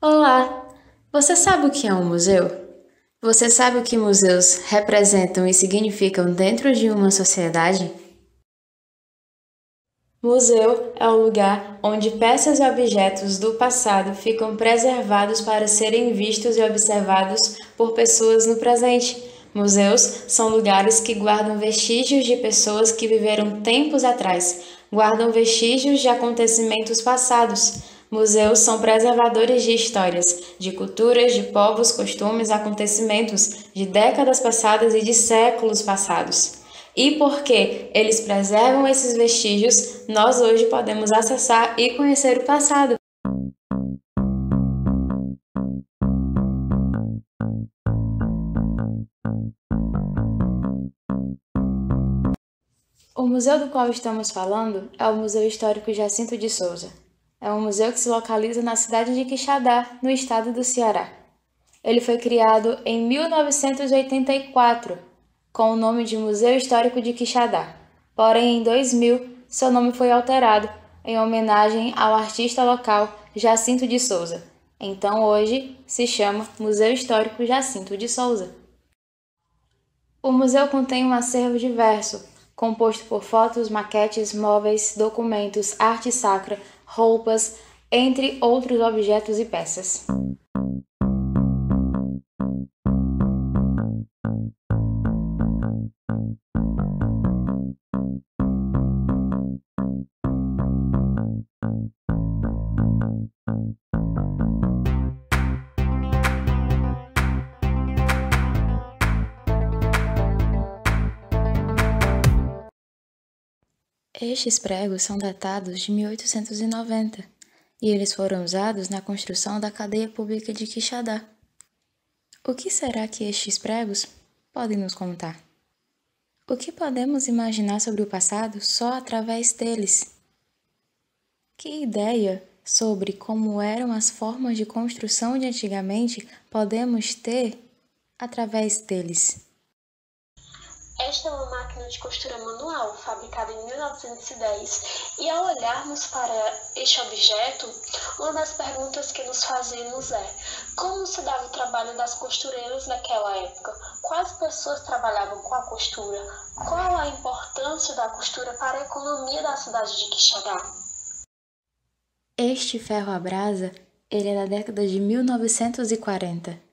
Olá! Você sabe o que é um museu? Você sabe o que museus representam e significam dentro de uma sociedade? Museu é o lugar onde peças e objetos do passado ficam preservados para serem vistos e observados por pessoas no presente. Museus são lugares que guardam vestígios de pessoas que viveram tempos atrás, guardam vestígios de acontecimentos passados. Museus são preservadores de histórias, de culturas, de povos, costumes, acontecimentos de décadas passadas e de séculos passados. E porque eles preservam esses vestígios, nós hoje podemos acessar e conhecer o passado. O museu do qual estamos falando é o Museu Histórico Jacinto de Souza. É um museu que se localiza na cidade de Quixadá, no estado do Ceará. Ele foi criado em 1984, com o nome de Museu Histórico de Quixadá. Porém, em 2000, seu nome foi alterado, em homenagem ao artista local Jacinto de Souza. Então, hoje, se chama Museu Histórico Jacinto de Souza. O museu contém um acervo diverso, composto por fotos, maquetes, móveis, documentos, arte sacra, roupas, entre outros objetos e peças. Estes pregos são datados de 1890 e eles foram usados na construção da cadeia pública de Quixadá. O que será que estes pregos podem nos contar? O que podemos imaginar sobre o passado só através deles? Que ideia sobre como eram as formas de construção de antigamente podemos ter através deles? Esta é uma máquina de costura manual, fabricada em 1910, e ao olharmos para este objeto, uma das perguntas que nos fazemos é: como se dava o trabalho das costureiras naquela época? Quais pessoas trabalhavam com a costura? Qual a importância da costura para a economia da cidade de Quixadá? Este ferro à brasa, ele é da década de 1940.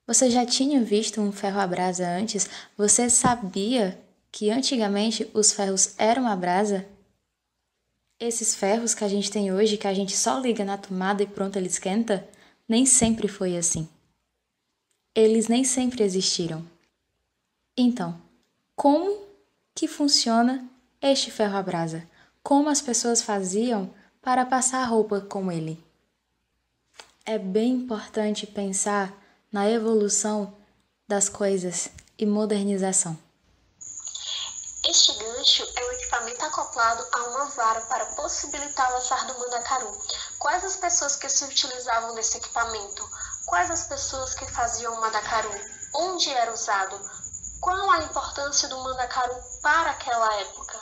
Você já tinha visto um ferro à brasa antes? Você sabia que antigamente os ferros eram à brasa? Esses ferros que a gente tem hoje, que a gente só liga na tomada e pronto, ele esquenta, nem sempre foi assim. Eles nem sempre existiram. Então, como que funciona este ferro à brasa? Como as pessoas faziam para passar roupa com ele? É bem importante pensar na evolução das coisas e modernização. Este gancho é um equipamento acoplado a uma vara para possibilitar o assar do mandacaru. Quais as pessoas que se utilizavam desse equipamento? Quais as pessoas que faziam o mandacaru? Onde era usado? Qual a importância do mandacaru para aquela época?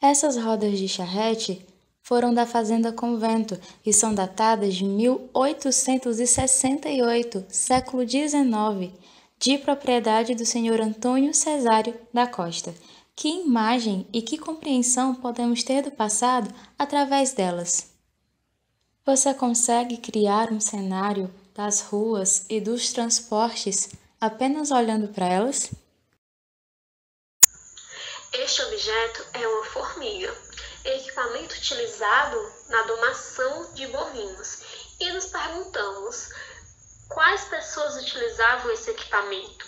Essas rodas de charrete foram da Fazenda Convento e são datadas de 1868, século XIX, de propriedade do senhor Antônio Cesário da Costa. Que imagem e que compreensão podemos ter do passado através delas? Você consegue criar um cenário das ruas e dos transportes apenas olhando para elas? Este objeto é uma formiga, equipamento utilizado na domação de bovinos, e nos perguntamos quais pessoas utilizavam esse equipamento,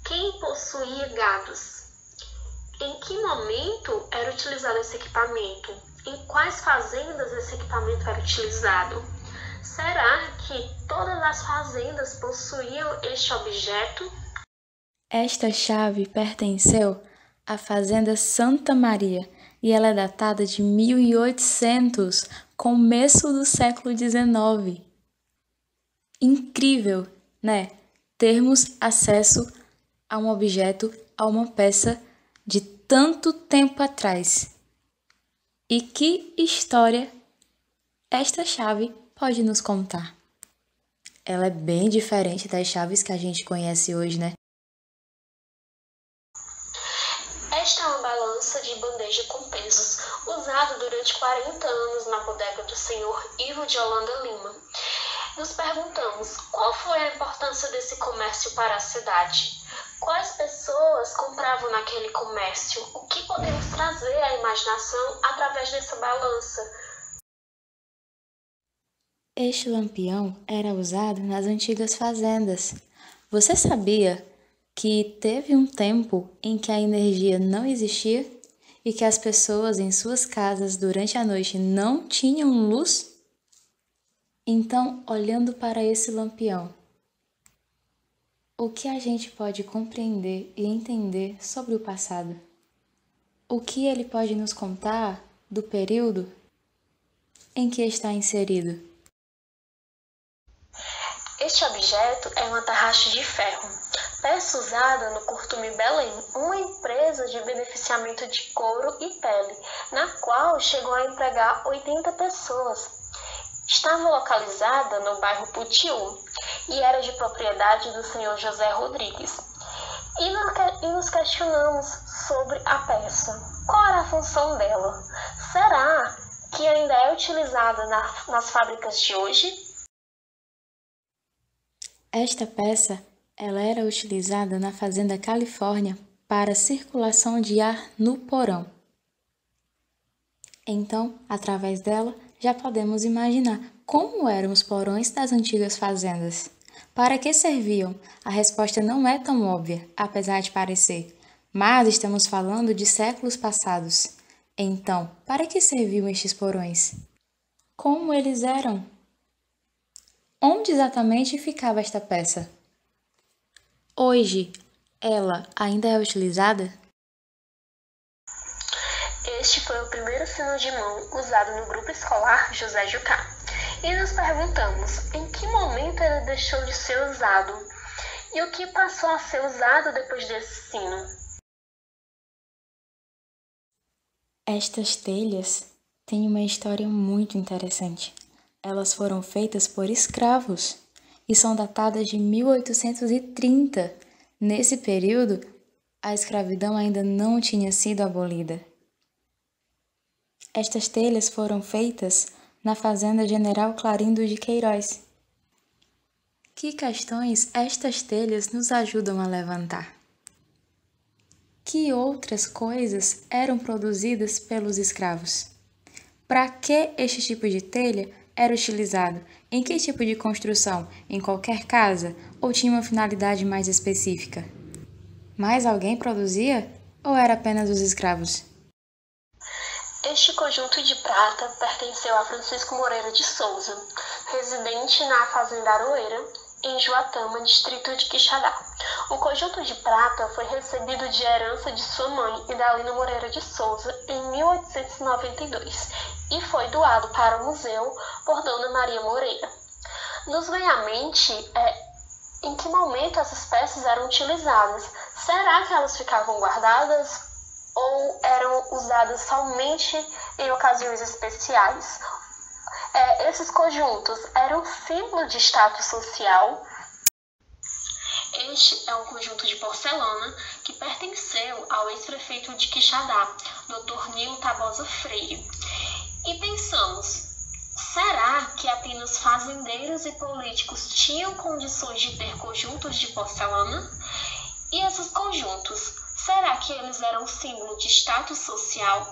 quem possuía gados, em que momento era utilizado esse equipamento, em quais fazendas esse equipamento era utilizado. Será que todas as fazendas possuíam este objeto? Esta chave pertenceu à Fazenda Santa Maria e ela é datada de 1800, começo do século XIX. Incrível, né? Termos acesso a um objeto, a uma peça de tanto tempo atrás. E que história esta chave pode nos contar? Ela é bem diferente das chaves que a gente conhece hoje, né? Esta é uma balança de bandeja com pesos, usada durante 40 anos na bodega do senhor Ivo de Holanda Lima. Nos perguntamos qual foi a importância desse comércio para a cidade. Quais pessoas compravam naquele comércio? O que podemos trazer à imaginação através dessa balança? Este lampião era usado nas antigas fazendas. Você sabia que teve um tempo em que a energia não existia e que as pessoas em suas casas durante a noite não tinham luz? Então, olhando para esse lampião, o que a gente pode compreender e entender sobre o passado? O que ele pode nos contar do período em que está inserido? Este objeto é uma tarraxa de ferro, peça usada no Curtume Belém, uma empresa de beneficiamento de couro e pele, na qual chegou a empregar 80 pessoas. Estava localizada no bairro Putiú e era de propriedade do senhor José Rodrigues. E nos questionamos sobre a peça. Qual era a função dela? Será que ainda é utilizada nas fábricas de hoje? Esta peça, ela era utilizada na Fazenda Califórnia para circulação de ar no porão. Então, através dela, já podemos imaginar como eram os porões das antigas fazendas. Para que serviam? A resposta não é tão óbvia, apesar de parecer, mas estamos falando de séculos passados. Então, para que serviam estes porões? Como eles eram? Onde exatamente ficava esta peça? Hoje, ela ainda é utilizada? Este foi o primeiro sino de mão usado no grupo escolar José Jucá. E nos perguntamos em que momento ele deixou de ser usado e o que passou a ser usado depois desse sino. Estas telhas têm uma história muito interessante. Elas foram feitas por escravos e são datadas de 1830. Nesse período, a escravidão ainda não tinha sido abolida. Estas telhas foram feitas na Fazenda General Clarindo de Queiroz. Que questões estas telhas nos ajudam a levantar? Que outras coisas eram produzidas pelos escravos? Para que este tipo de telha era utilizado? Em que tipo de construção? Em qualquer casa? Ou tinha uma finalidade mais específica? Mais alguém produzia? Ou era apenas os escravos? Este conjunto de prata pertenceu a Francisco Moreira de Souza, residente na Fazenda Aroeira, em Juatama, distrito de Quixadá. O conjunto de prata foi recebido de herança de sua mãe, Idalina Moreira de Souza, em 1892 e foi doado para o museu por Dona Maria Moreira. Nos vem à mente em que momento essas peças eram utilizadas. Será que elas ficavam guardadas ou eram usadas somente em ocasiões especiais? Esses conjuntos eram símbolo de status social. Este é um conjunto de porcelana que pertenceu ao ex-prefeito de Quixadá, Dr. Nilo Tabosa Freire. E pensamos, será que apenas fazendeiros e políticos tinham condições de ter conjuntos de porcelana? E esses conjuntos, será que eles eram símbolo de status social?